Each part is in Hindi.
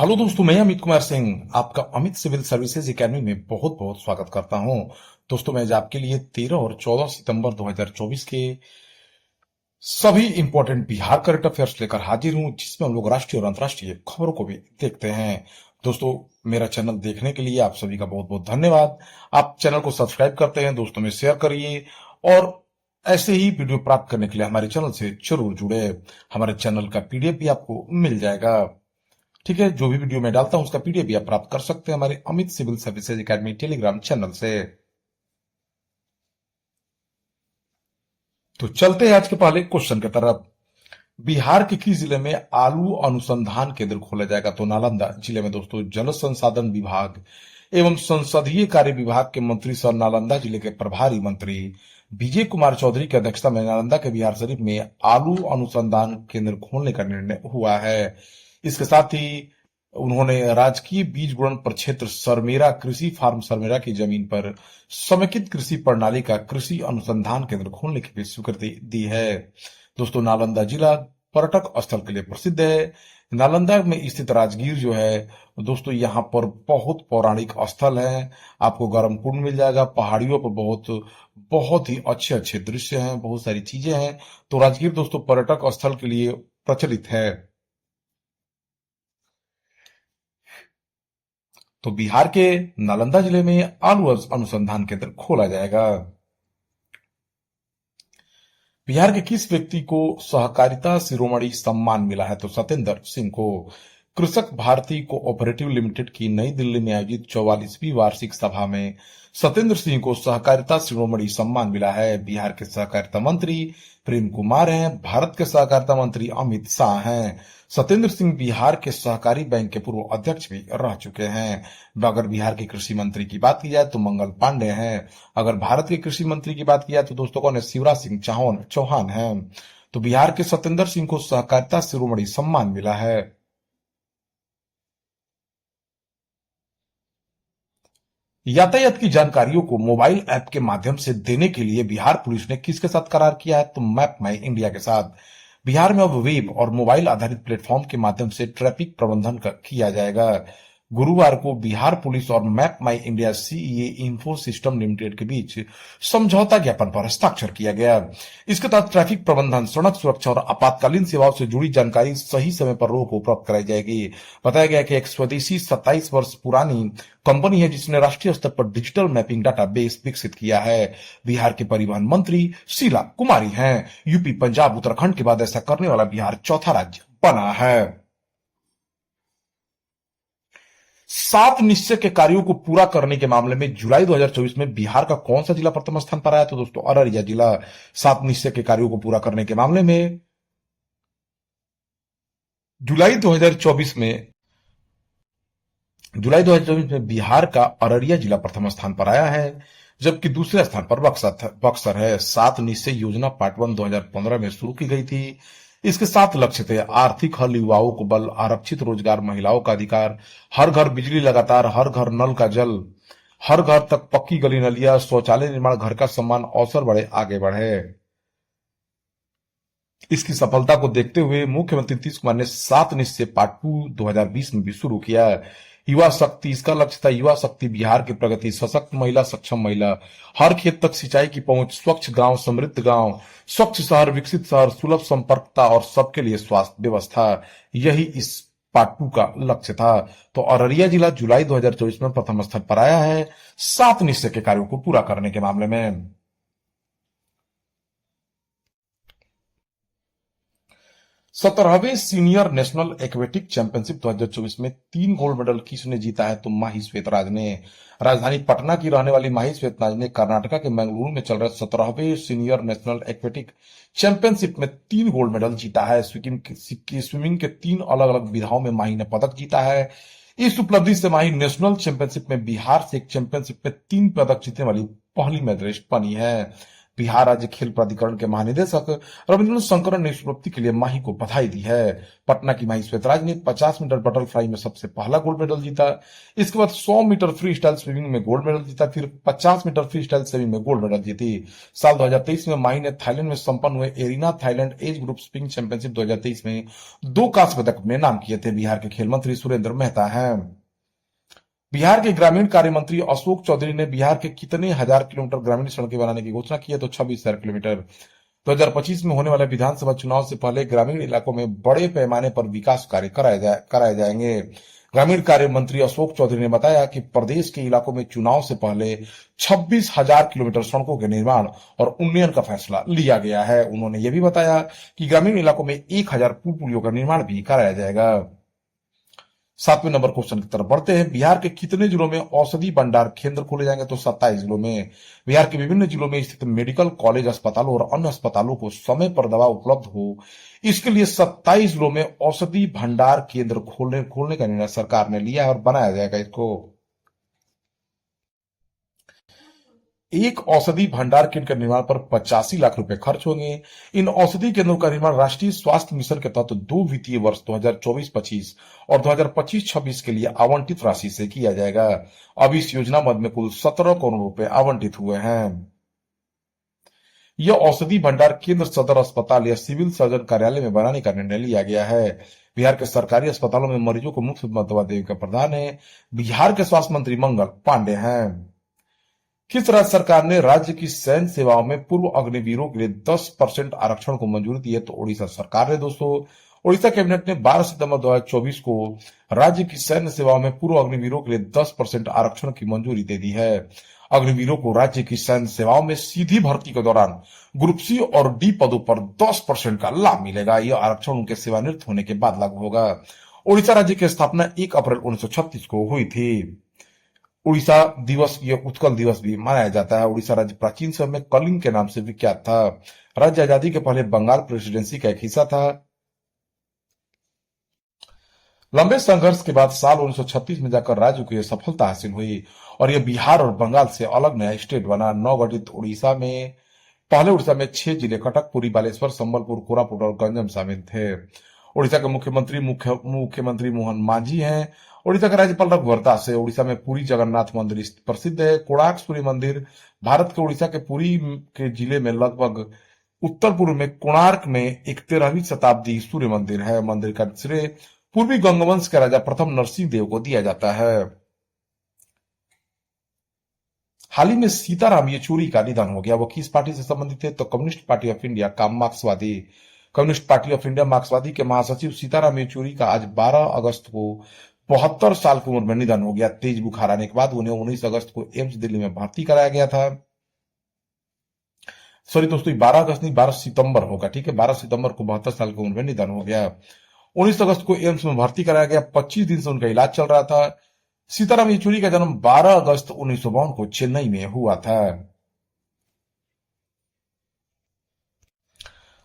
हेलो दोस्तों, मैं अमित कुमार सिंह आपका अमित सिविल सर्विसेज एकेडमी में बहुत बहुत स्वागत करता हूं। दोस्तों, मैं आज आपके लिए 13 और 14 सितंबर 2024 के सभी इंपॉर्टेंट बिहार करंट अफेयर्स लेकर हाजिर हूं, जिसमें हम लोग राष्ट्रीय और अंतर्राष्ट्रीय खबरों को भी देखते हैं। दोस्तों, मेरा चैनल देखने के लिए आप सभी का बहुत बहुत धन्यवाद। आप चैनल को सब्सक्राइब करते हैं, दोस्तों में शेयर करिए और ऐसे ही वीडियो प्राप्त करने के लिए हमारे चैनल से जरूर जुड़े। हमारे चैनल का पीडीएफ भी आपको मिल जाएगा। ठीक है, जो भी वीडियो मैं डालता हूं उसका पीडीएफ भी आप प्राप्त कर सकते हैं हमारे Amit civil services academy Telegram channel से। तो चलते हैं आज के पहले क्वेश्चन की तरफ। बिहार के किस जिले में आलू अनुसंधान केंद्र खोला जाएगा? तो नालंदा जिले में। दोस्तों, जल संसाधन विभाग एवं संसदीय कार्य विभाग के मंत्री सर नालंदा जिले के प्रभारी मंत्री विजय कुमार चौधरी की अध्यक्षता में नालंदा के बिहार शरीफ में आलू अनुसंधान केंद्र खोलने का निर्णय हुआ है। इसके साथ ही उन्होंने राजकीय बीज गुणन प्रक्षेत्र सरमेरा कृषि फार्म सरमेरा की जमीन पर समेकित कृषि प्रणाली का कृषि अनुसंधान केंद्र खोलने की भी स्वीकृति दी है। दोस्तों, नालंदा जिला पर्यटक स्थल के लिए प्रसिद्ध है। नालंदा में स्थित राजगीर जो है दोस्तों, यहाँ पर बहुत पौराणिक स्थल है। आपको गर्म कुंड मिल जाएगा, पहाड़ियों पर बहुत बहुत ही अच्छे अच्छे दृश्य हैं, बहुत सारी चीजें हैं। तो राजगीर दोस्तों पर्यटक स्थल के लिए प्रचलित है। तो बिहार के नालंदा जिले में आलू अनुसंधान केंद्र खोला जाएगा। बिहार के किस व्यक्ति को सहकारिता शिरोमणि सम्मान मिला है? तो सत्येंद्र सिंह को। कृषक भारती कोऑपरेटिव लिमिटेड की नई दिल्ली में आयोजित 44वीं वार्षिक सभा में सत्येंद्र सिंह को सहकारिता शिरोमणि सम्मान मिला है। बिहार के सहकारिता मंत्री प्रेम कुमार हैं। भारत के सहकारिता मंत्री अमित शाह हैं। सत्येंद्र सिंह बिहार के सहकारी बैंक के पूर्व अध्यक्ष भी रह चुके हैं। अगर बिहार के कृषि मंत्री की बात की जाए तो मंगल पांडे हैं। अगर भारत के कृषि मंत्री की बात की जाए तो दोस्तों कौन है? शिवराज सिंह चौहान हैं। तो बिहार के सत्येंद्र सिंह को सहकारिता शिरोमणि सम्मान मिला है। यातायात की जानकारियों को मोबाइल ऐप के माध्यम से देने के लिए बिहार पुलिस ने किसके साथ करार किया है? तो मैप माई इंडिया के साथ। बिहार में अब वेब और मोबाइल आधारित प्लेटफॉर्म के माध्यम से ट्रैफिक प्रबंधन किया जाएगा। गुरुवार को बिहार पुलिस और map my India CEA info system limited के बीच समझौता ज्ञापन पर हस्ताक्षर किया गया। इसके तहत ट्रैफिक प्रबंधन, सड़क सुरक्षा और आपातकालीन सेवाओं से जुड़ी जानकारी सही समय पर लोगों को उपलब्ध कराई जाएगी। बताया गया कि एक स्वदेशी 27 वर्ष पुरानी कंपनी है जिसने राष्ट्रीय स्तर पर डिजिटल मैपिंग डाटा बेस विकसित किया है। बिहार के परिवहन मंत्री शीला कुमारी हैं। यूपी, पंजाब, उत्तराखंड के बाद ऐसा करने वाला बिहार चौथा राज्य बना है। 7 निश्चय के कार्यों को पूरा करने के मामले में जुलाई 2024 में बिहार का कौन सा जिला प्रथम स्थान पर आया? तो दोस्तों अररिया जिला। 7 निश्चय के कार्यों को पूरा करने के मामले में जुलाई 2024 में जुलाई 2024 में बिहार का अररिया जिला प्रथम स्थान पर आया है, जबकि दूसरे स्थान पर बक्सर है। 7 निश्चय योजना पार्ट 1 2015 में शुरू की गई थी। इसके 7 लक्ष्य थे: आर्थिक हल, युवाओं को बल, आरक्षित रोजगार, महिलाओं का अधिकार, हर घर बिजली लगातार, हर घर नल का जल, हर घर तक पक्की गली नलिया, शौचालय निर्माण, घर का सम्मान, अवसर बढ़े, आगे बढ़े। इसकी सफलता को देखते हुए मुख्यमंत्री नीतीश कुमार ने 7 निश्चय पार्ट 2 2020 में भी शुरू किया। युवा शक्ति, इसका लक्ष्य था युवा शक्ति, बिहार की प्रगति, सशक्त महिला, सक्षम महिला, हर खेत तक सिंचाई की पहुंच, स्वच्छ गांव, स्वच्छ शहर, विकसित शहर, सुलभ संपर्कता और सबके लिए स्वास्थ्य व्यवस्था। यही इस पार्ट 2 का लक्ष्य था। तो अररिया जिला जुलाई 2024 में प्रथम स्थान पर आया है 7 निश्चय के कार्यों को पूरा करने के मामले में। 17वें सीनियर नेशनल एक्वेटिक चैंपियनशिप 2024 में 3 गोल्ड मेडल किसने जीता है? तो माही श्वेतराज ने। राजधानी पटना की रहने वाली माही श्वेतराज ने कर्नाटका के मंगलुरु में चल रहे 17वें सीनियर नेशनल एक्वेटिक चैंपियनशिप में 3 गोल्ड मेडल जीता है। स्विमिंग के 3 अलग अलग विधाओं में माही ने पदक जीता है। इस उपलब्धि से माही नेशनल चैंपियनशिप में बिहार से एक चैंपियनशिप में 3 पदक जीतने वाली पहली मेडलिस्ट बनी है। बिहार राज्य खेल प्राधिकरण के महानिदेशक रविंद्र शंकर ने इस उपलब्धि के लिए माही को बधाई दी है। पटना की माही श्वेतराज ने 50 मीटर बटरफ्लाई में सबसे पहला गोल्ड मेडल जीता। इसके बाद 100 मीटर फ्री स्टाइल स्विमिंग में गोल्ड मेडल जीता, फिर 50 मीटर फ्री स्टाइल स्विमिंग में गोल्ड मेडल जीती। साल 2023 में माही ने थाईलैंड में संपन्न हुए arena Thailand age group swimming championship 2023 में 2 कांस्य पदक अपने नाम किए थे। बिहार के खेल मंत्री सुरेंद्र मेहता हैं। बिहार के ग्रामीण कार्य मंत्री अशोक चौधरी ने बिहार के कितने हजार किलोमीटर ग्रामीण सड़कें बनाने की घोषणा की है, तो 26,000 किलोमीटर। 2025 में होने वाले विधानसभा चुनाव से पहले ग्रामीण इलाकों में बड़े पैमाने पर विकास कार्य कराए जाएंगे। ग्रामीण कार्य मंत्री अशोक चौधरी ने बताया कि प्रदेश के इलाकों में चुनाव से पहले 26,000 किलोमीटर सड़कों के निर्माण और उन्नयन का फैसला लिया गया है। उन्होंने यह भी बताया कि ग्रामीण इलाकों में 1,000 पुल पुलियों का निर्माण भी कराया जाएगा। 7वें नंबर क्वेश्चन की तरफ बढ़ते हैं। बिहार के कितने जिलों में औषधि भंडार केंद्र खोले जाएंगे, तो 27 जिलों में। बिहार के विभिन्न जिलों में स्थित मेडिकल कॉलेज, अस्पतालों और अन्य अस्पतालों को समय पर दवा उपलब्ध हो, इसके लिए 27 जिलों में औषधि भंडार केंद्र खोलने का निर्णय सरकार ने लिया है और बनाया जाएगा इसको। एक औषधि भंडार केंद्र के निर्माण पर 85 लाख रुपए खर्च होंगे। इन औषधि केंद्रों का निर्माण राष्ट्रीय स्वास्थ्य मिशन के तहत 2 वित्तीय वर्ष 2024-25 और 2025-26 के लिए आवंटित राशि से किया जाएगा। अब इस योजना मद में कुल 17 करोड़ रुपए आवंटित हुए हैं। यह औषधि भंडार केंद्र सदर अस्पताल या सिविल सर्जन कार्यालय में बनाने का निर्णय लिया गया है। बिहार के सरकारी अस्पतालों में मरीजों को मुफ्त दवा देने का प्रावधान है। बिहार के स्वास्थ्य मंत्री मंगल पांडे हैं। किस राज्य सरकार ने राज्य की सैन्य सेवाओं में पूर्व अग्निवीरों के लिए 10% आरक्षण को मंजूरी दी है, तो ओडिशा सरकार ने दोस्तों। ओडिशा कैबिनेट ने 12 सितंबर 2024 को राज्य की सैन्य सेवाओं में पूर्व अग्निवीरों के लिए 10% आरक्षण की मंजूरी दे दी है। अग्निवीरों को राज्य की सैन्य सेवाओं में सीधी भर्ती के दौरान ग्रुप सी और डी पदों पर 10% का लाभ मिलेगा। यह आरक्षण उनके सेवानिवृत्त होने के बाद लागू होगा। ओडिशा राज्य की स्थापना 1 अप्रैल 1936 को हुई थी। उड़ीसा दिवस या उत्कल दिवस भी मनाया जाता है। उड़ीसा राज्य प्राचीन समय में कलिंग के नाम से विख्यात था। राज्य आजादी के पहले बंगाल प्रेसिडेंसी का एक हिस्सा था। लंबे संघर्ष के बाद साल 1936 में जाकर राज्य को यह सफलता हासिल हुई और यह बिहार और बंगाल से अलग नया स्टेट बना। नवगठित उड़ीसा में 6 जिले कटक, पुरी, बालेश्वर, संबलपुर, कोरापुट और गंजम शामिल थे। उड़ीसा के मुख्यमंत्री मोहन मांझी हैं। उड़ीसा का राज्यपाल रघुवर दास है। उड़ीसा में पुरी जगन्नाथ मंदिर प्रसिद्ध है। कोणार्क सूर्य मंदिर भारत के उड़ीसा के पुरी के जिले में लगभग उत्तर पूर्व में कोणार्क में एक 13वीं शताब्दी सूर्य मंदिर है। मंदिर का श्रेय पूर्वी गंगवंश के राजा प्रथम नरसिंह देव को दिया जाता है। हाल ही में सीताराम येचुरी का निधन हो गया। वो किस पार्टी से संबंधित है, तो कम्युनिस्ट पार्टी ऑफ इंडिया का मार्क्सवादी। कम्युनिस्ट पार्टी ऑफ इंडिया मार्क्सवादी के महासचिव सीताराम येचुरी का आज 12 अगस्त को 72 साल की उम्र में निधन हो गया। तेज बुखार आने के बाद उन्हें 19 अगस्त को एम्स दिल्ली में भर्ती कराया गया था। सॉरी दोस्तों, 12 अगस्त नहीं, 12 सितंबर होगा, ठीक है। 12 सितंबर को 72 साल की उम्र में निधन हो गया। 19 अगस्त को एम्स में भर्ती कराया गया। 25 दिन से उनका इलाज चल रहा था। सीताराम येचुरी का जन्म 12 अगस्त 1952 को चेन्नई में हुआ था।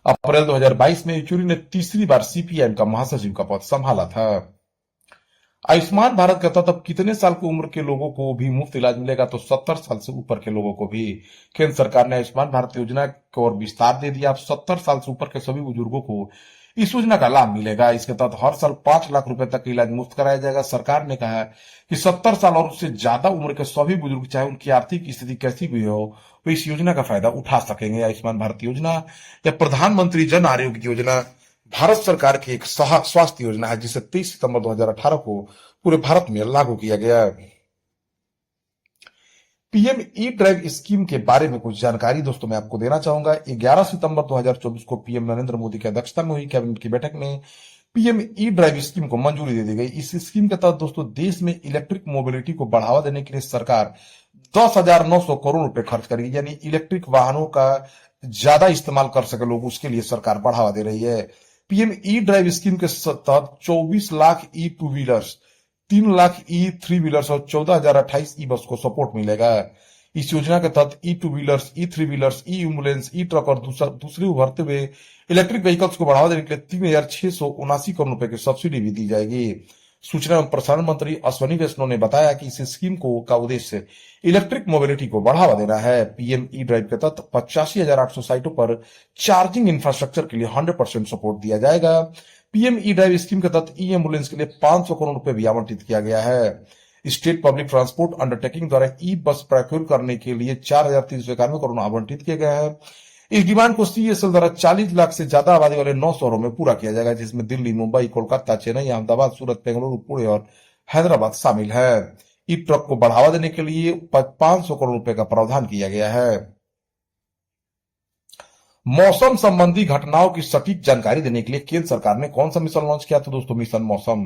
अप्रैल 2022 में येचुरी ने तीसरी बार सीपीआईएम का महासचिव का पद संभाला था। आयुष्मान भारत के तहत अब कितने साल की उम्र के लोगों को भी मुफ्त इलाज मिलेगा, तो 70 साल से ऊपर के लोगों को भी। केंद्र सरकार ने आयुष्मान भारत योजना को और विस्तार दे दिया। अब 70 साल से ऊपर के सभी बुजुर्गों को इस योजना का लाभ मिलेगा। इसके तहत हर साल 5 लाख रुपए तक का इलाज मुफ्त कराया जाएगा। सरकार ने कहा है कि 70 साल और उससे ज्यादा उम्र के सभी बुजुर्ग, चाहे उनकी आर्थिक स्थिति कैसी भी हो, वो इस योजना का फायदा उठा सकेंगे। आयुष्मान भारत योजना या प्रधानमंत्री जन आरोग्य योजना भारत सरकार की एक स्वास्थ्य योजना है, जिसे 23 सितंबर 2018 को पूरे भारत में लागू किया गया है। पीएम ई ड्राइव स्कीम के बारे में कुछ जानकारी दोस्तों मैं आपको देना चाहूंगा। 11 सितंबर 2024 को पीएम नरेंद्र मोदी की अध्यक्षता में हुई कैबिनेट की बैठक में पीएम ई ड्राइव स्कीम को मंजूरी दे दी गई। इस स्कीम के तहत दोस्तों देश में इलेक्ट्रिक मोबिलिटी को बढ़ावा देने के लिए सरकार 10,900 करोड़ रुपए खर्च करेगी। यानी इलेक्ट्रिक वाहनों का ज्यादा इस्तेमाल कर सके लोग, उसके लिए सरकार बढ़ावा दे रही है। पीएम ई ड्राइव स्कीम के तहत 24 lakh e two wheelers, 3 lakh e three wheelers और 14,028 ई बस को सपोर्ट मिलेगा। इस योजना के तहत e two wheelers, e three wheelers, e ambulance, e truck और दूसरे उभरते हुए इलेक्ट्रिक व्हीकल्स को बढ़ावा देने के लिए 3,679 करोड़ रुपए की सब्सिडी भी दी जाएगी। सूचना एवं प्रसारण मंत्री अश्विनी वैष्णव ने बताया कि इस स्कीम का उद्देश्य इलेक्ट्रिक मोबिलिटी को बढ़ावा देना है। पीएम ई ड्राइव के तहत 85,800 साइटों पर चार्जिंग इंफ्रास्ट्रक्चर के लिए 100% सपोर्ट दिया जाएगा। पीएम ई ड्राइव स्कीम के तहत ई एम्बुलेंस के लिए 500 करोड़ रुपए भी आवंटित किया गया है। स्टेट पब्लिक ट्रांसपोर्ट अंडरटेकिंग द्वारा ई बस प्रोक्योर करने के लिए 4,391 करोड़ आवंटित किए गए हैं। इस डिमांड को सीएसएल द्वारा 40 लाख से ज्यादा आबादी वाले 9 शहरों में पूरा किया जाएगा, जिसमें दिल्ली, मुंबई, कोलकाता, चेन्नई, अहमदाबाद, सूरत, बेंगलुरु, पुणे और हैदराबाद शामिल है। ई ट्रक को बढ़ावा देने के लिए 500 करोड़ रुपए का प्रावधान किया गया है। मौसम संबंधी घटनाओं की सटीक जानकारी देने के लिए केंद्र सरकार ने कौन सा मिशन लॉन्च किया? तो दोस्तों, मिशन मौसम।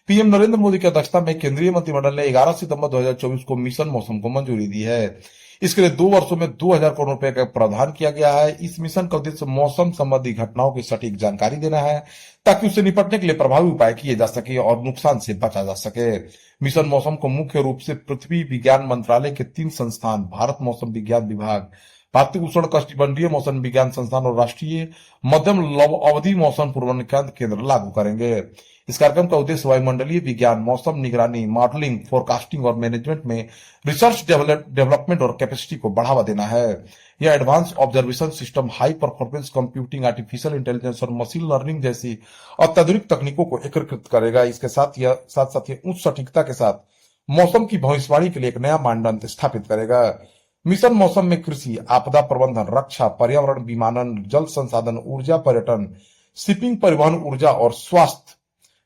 पीएम नरेंद्र मोदी की अध्यक्षता में केंद्रीय मंत्रिमंडल ने 11 सितंबर 2024 को मिशन मौसम को मंजूरी दी है। इसके लिए 2 वर्षों में 2,000 करोड़ रुपए का प्रावधान किया गया है। इस मिशन का उद्देश्य मौसम संबंधी घटनाओं की सटीक जानकारी देना है, ताकि उससे निपटने के लिए प्रभावी उपाय किए जा सके और नुकसान से बचा जा सके। मिशन मौसम को मुख्य रूप से पृथ्वी विज्ञान मंत्रालय के 3 संस्थान, भारत मौसम विज्ञान विभाग, भारतीय उष्ण कटिबंधीय मौसम विज्ञान संस्थान और राष्ट्रीय मध्यम अवधि मौसम पूर्वानुमान केंद्र लागू करेंगे। इस कार्यक्रम का उद्देश्य वायुमंडलीय विज्ञान, मौसम निगरानी, मॉडलिंग, फोरकास्टिंग और मैनेजमेंट में रिसर्च डेवलपमेंट और कैपेसिटी को बढ़ावा देना है। यह advance observation system, high performance computing, artificial intelligence और मशीन लर्निंग जैसी अत्याधुनिक तकनीकों को एकीकृत करेगा। इसके साथ ही उच्च सटीकता के साथ मौसम की भविष्यवाणी के लिए एक नया मानदंड स्थापित करेगा। मिशन मौसम में कृषि, आपदा प्रबंधन, रक्षा, पर्यावरण, विमानन, जल संसाधन, ऊर्जा, पर्यटन, शिपिंग, परिवहन, ऊर्जा और स्वास्थ्य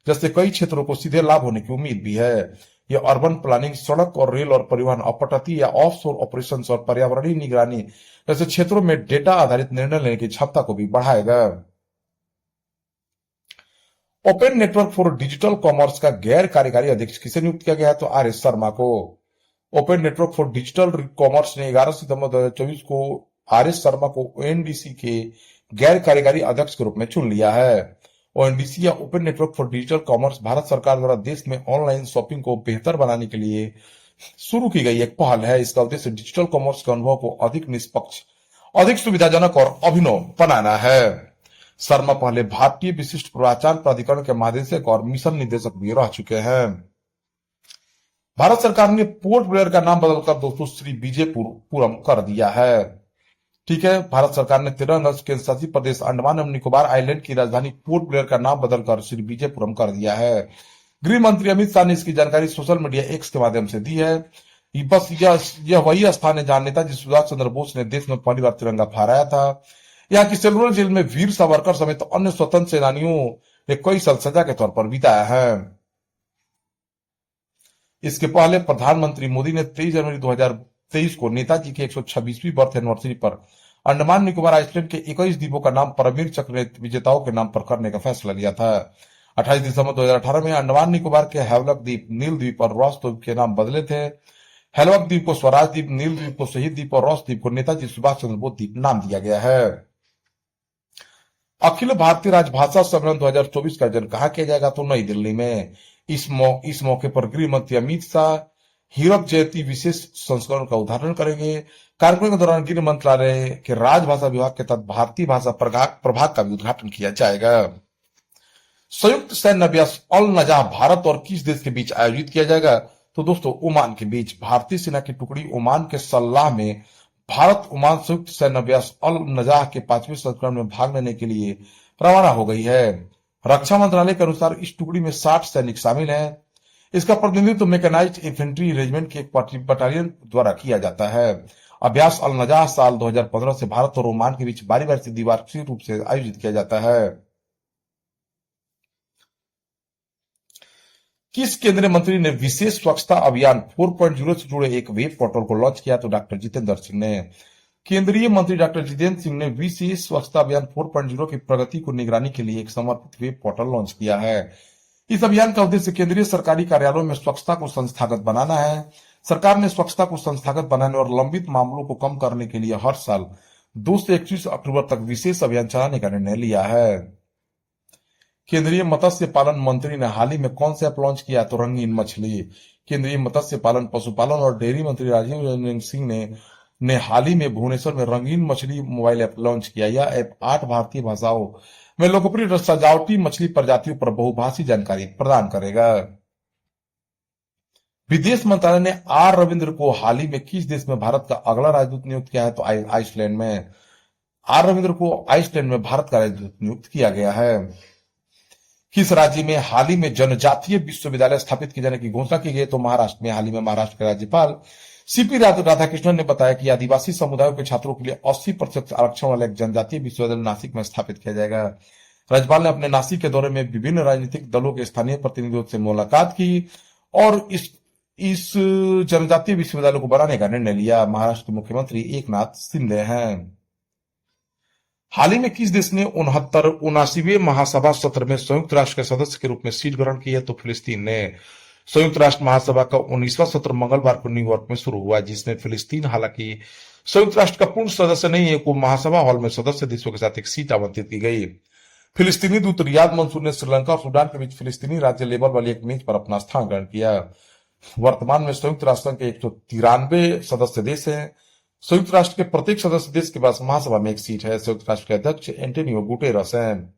जैसे कई क्षेत्रों को सीधे लाभ होने की उम्मीद भी है। यह अर्बन प्लानिंग, सड़क और रेल और परिवहन, अपतटीय या ऑफशोर ऑपरेशंस और पर्यावरणीय निगरानी जैसे क्षेत्रों में डेटा आधारित निर्णय लेने की क्षमता को भी बढ़ाएगा। Open network for digital commerce का गैर कार्यकारी अध्यक्ष किसे नियुक्त किया गया है? तो आर.एस. शर्मा को। Open network for digital commerce ने 11 सितंबर 2024 को आर.एस. शर्मा को ओएनडीसी के गैर कार्यकारी अध्यक्ष के रूप में चुन लिया है। ओएनडीसी या open network for digital commerce Bharat सरकार द्वारा देश में ऑनलाइन शॉपिंग को बेहतर बनाने के लिए शुरू की गई एक पहल है। इसका उद्देश्य डिजिटल कॉमर्स के अनुभव को अधिक निष्पक्ष, अधिक सुविधाजनक और अभिनव बनाना है। शर्मा पहले भारतीय विशिष्ट पूर्वाचार प्राधिकरण के महानिदेशक और मिशन निदेशक भी रह चुके हैं। भारत सरकार ने पोर्ट ब्लेयर का नाम बदलकर दोस्तों श्री विजयपुरम कर दिया है। ठीक है, भारत सरकार ने 13 अगस्त केंद्र शासित प्रदेश अंडमान एवं निकोबार आइलैंड की राजधानी पोर्ट ब्लेयर का नाम बदलकर श्री विजयपुरम कर दिया है। गृह मंत्री अमित शाह ने इसकी जानकारी सोशल मीडिया एक्स के माध्यम से दी है। बस यह वही स्थान है जहां नेताजी सुभाष चंद्र बोस ने देश में पहली बार तिरंगा फहराया था। यहाँ की सेलुलर जेल में वीर सावरकर समेत अन्य स्वतंत्र सेनानियों ने कई साल सजा के तौर पर बिताया है। इसके पहले प्रधानमंत्री मोदी ने 23 जनवरी 2023 को नेताजी की 126वीं बर्थ एनिवर्सरी पर अंडमान निकोबार आइलैंड के 21 द्वीपों का नाम परमवीर चक्र विजेताओं के नाम पर करने का फैसला लिया था। 28 दिसंबर 2018 में अंडमान निकोबार के हैवलक द्वीप, नील द्वीप और रॉस द्वीप के नाम बदले थे। हैवलक द्वीप को स्वराज द्वीप, नील द्वीप को शहीद द्वीप और रॉस द्वीप को नेताजी सुभाष चंद्र बोस द्वीप नाम दिया गया है। अखिल भारतीय राजभाषा सम्मेलन 2024 का आयोजन कहाँ किया जाएगा? तो नई दिल्ली में। इस मौके पर गृह मंत्री अमित शाह हीरक जयंती विशेष संस्करण का उद्घाटन करेंगे। कार्यक्रम के दौरान गृह मंत्रालय के राजभाषा विभाग के तहत भारतीय भाषा प्रभाग का भी उद्घाटन किया जाएगा। संयुक्त सैन्य अभ्यास अल नजाह भारत और किस देश के बीच आयोजित किया जाएगा? तो दोस्तों, ओमान के बीच। भारतीय सेना की टुकड़ी ओमान के सल्लाह में भारत ओमान संयुक्त सैन्य अभ्यास अल नजाह के 5वें संस्करण में भाग लेने के लिए रवाना हो गई है। रक्षा मंत्रालय के अनुसार इस टुकड़ी में 60 सैनिक शामिल हैं। इसका प्रतिनिधित्व मैकेनाइज्ड इन्फेंट्री रेजिमेंट के एक बटालियन द्वारा किया जाता है। अभ्यास अल नजाह साल 2015 से भारत और ओमान के बीच बारी बारी से द्विवार्षिक रूप से आयोजित किया जाता है। किस केंद्रीय मंत्री ने विशेष स्वच्छता अभियान 4.0 से जुड़े एक वेब पोर्टल को लॉन्च किया? तो डॉक्टर जितेंद्र सिंह ने। केंद्रीय मंत्री डॉक्टर जितेंद्र सिंह ने विशेष स्वच्छता अभियान 4.0 की प्रगति को निगरानी के लिए एक समर्पित वेब पोर्टल लॉन्च किया है। इस अभियान का उद्देश्य केंद्रीय सरकारी कार्यालयों में स्वच्छता को संस्थागत बनाना है। सरकार ने स्वच्छता को संस्थागत बनाने और लंबित मामलों को कम करने के लिए हर साल 2 से 31 अक्टूबर तक विशेष अभियान चलाने का निर्णय लिया है। केंद्रीय मत्स्य पालन मंत्री ने हाल ही में कौन सा ऐप लॉन्च किया? तो रंगीन मछली। केंद्रीय मत्स्य पालन, पशुपालन और डेयरी मंत्री राजीव रंजन सिंह ने हाल ही में भुवनेश्वर में रंगीन मछली मोबाइल ऐप लॉन्च किया। यह ऐप 8 भारतीय भाषाओं में लोकप्रिय सजावटी मछली प्रजातियों पर बहुभाषी जानकारी प्रदान करेगा। विदेश मंत्रालय ने आर रविंद्र को हाल ही में किस देश में भारत का अगला राजदूत नियुक्त किया है? तो आइसलैंड में। आर रविंद्र को आइसलैंड में भारत का राजदूत नियुक्त किया गया है। किस राज्य में हाल ही में जनजातीय विश्वविद्यालय स्थापित किए जाने की घोषणा की गई? तो महाराष्ट्र में। हाल ही में महाराष्ट्र के राज्यपाल सीपी राधाकृष्णन ने बताया कि आदिवासी समुदायों के छात्रों के लिए 80% आरक्षण वाला एक जनजातीय विश्वविद्यालय नासिक में स्थापित किया जाएगा। राज्यपाल ने अपने नासिक के दौरे में विभिन्न राजनीतिक दलों के स्थानीय प्रतिनिधियों से मुलाकात की और इस जनजातीय विश्वविद्यालय को बनाने का निर्णय लिया। महाराष्ट्र के मुख्यमंत्री एकनाथ शिंदे हैं। हाल ही में किस देश ने 79वें महासभा सत्र में संयुक्त राष्ट्र के सदस्य के रूप में सीट ग्रहण की है? तो फिलिस्तीन ने। संयुक्त राष्ट्र महासभा का 19वां सत्र मंगलवार को न्यूयॉर्क में शुरू हुआ, जिसमें फिलिस्तीन हालांकि संयुक्त राष्ट्र का पूर्ण सदस्य नहीं है, को महासभा हॉल में सदस्य देशों के साथ एक सीट आवंटित की गई। फिलिस्तीनी दूत रियाद मंसूर ने श्रीलंका और सूडान के बीच फिलिस्तीनी राज्य लेबल वाली एक मेज पर अपना स्थान ग्रहण किया। वर्तमान में संयुक्त राष्ट्र के 193 सदस्य देश हैं। संयुक्त राष्ट्र के प्रत्येक सदस्य देश के पास महासभा में एक सीट है। संयुक्त राष्ट्र के अध्यक्ष एंटोनियो गुटेरस हैं।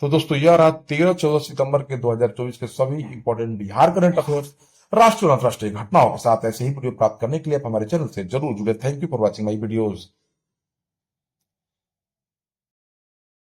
तो दोस्तों, यह रहा 13-14 सितंबर के 2024 के सभी इंपॉर्टेंट बिहार करंट अफेयर्स, राष्ट्रीय और अंतर्राष्ट्रीय घटनाओं के साथ। ऐसे ही वीडियो प्राप्त करने के लिए आप हमारे चैनल से जरूर जुड़े। Thank you for watching my videos.